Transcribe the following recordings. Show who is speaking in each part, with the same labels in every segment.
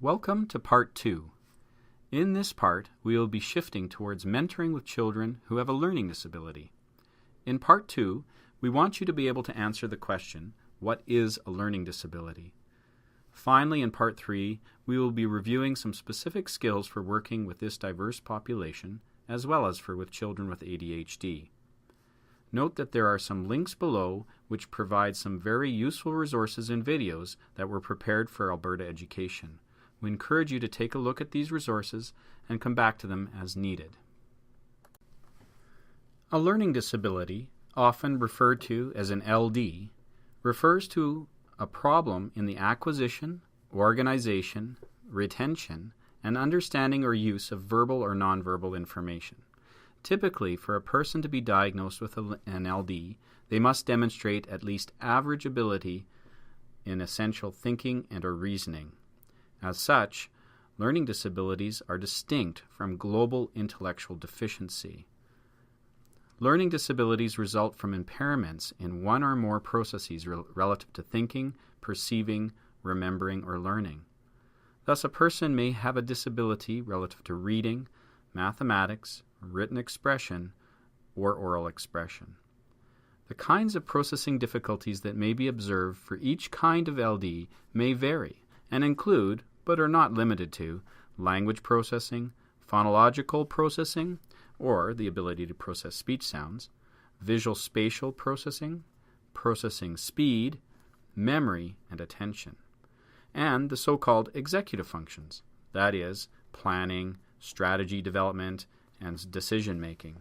Speaker 1: Welcome to Part 2. In this part, we will be shifting towards mentoring with children who have a learning disability. In Part 2, we want you to be able to answer the question, what is a learning disability? Finally, in Part 3, we will be reviewing some specific skills for working with this diverse population, as well as with children with ADHD. Note that there are some links below which provide some very useful resources and videos that were prepared for Alberta Education. We encourage you to take a look at these resources and come back to them as needed. A learning disability, often referred to as an LD, refers to a problem in the acquisition, organization, retention, and understanding or use of verbal or nonverbal information. Typically, for a person to be diagnosed with an LD, they must demonstrate at least average ability in essential thinking and or reasoning. As such, learning disabilities are distinct from global intellectual deficiency. Learning disabilities result from impairments in one or more processes relative to thinking, perceiving, remembering, or learning. Thus, a person may have a disability relative to reading, mathematics, written expression, or oral expression. The kinds of processing difficulties that may be observed for each kind of LD may vary and include, but are not limited to, language processing, phonological processing, or the ability to process speech sounds, visual spatial processing, processing speed, memory, and attention, and the so-called executive functions, that is, planning, strategy development, and decision-making.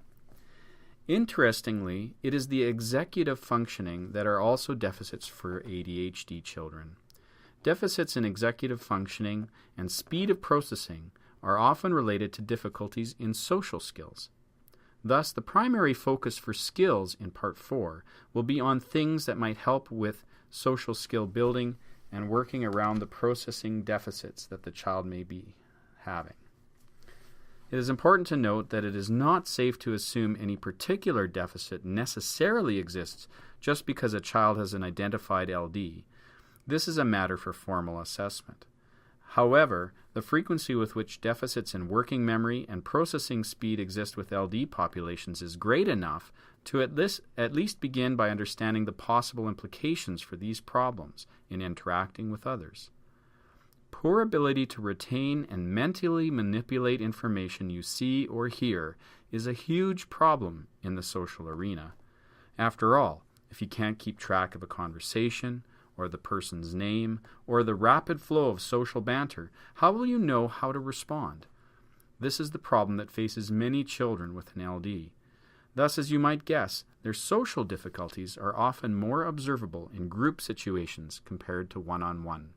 Speaker 1: Interestingly, it is the executive functioning that are also deficits for ADHD children. Deficits in executive functioning and speed of processing are often related to difficulties in social skills. Thus, the primary focus for skills in Part 4 will be on things that might help with social skill building and working around the processing deficits that the child may be having. It is important to note that it is not safe to assume any particular deficit necessarily exists just because a child has an identified LD. This is a matter for formal assessment. However, the frequency with which deficits in working memory and processing speed exist with LD populations is great enough to at least begin by understanding the possible implications for these problems in interacting with others. Poor ability to retain and mentally manipulate information you see or hear is a huge problem in the social arena. After all, if you can't keep track of a conversation, or the person's name, or the rapid flow of social banter, how will you know how to respond? This is the problem that faces many children with an LD. Thus, as you might guess, their social difficulties are often more observable in group situations compared to one-on-one.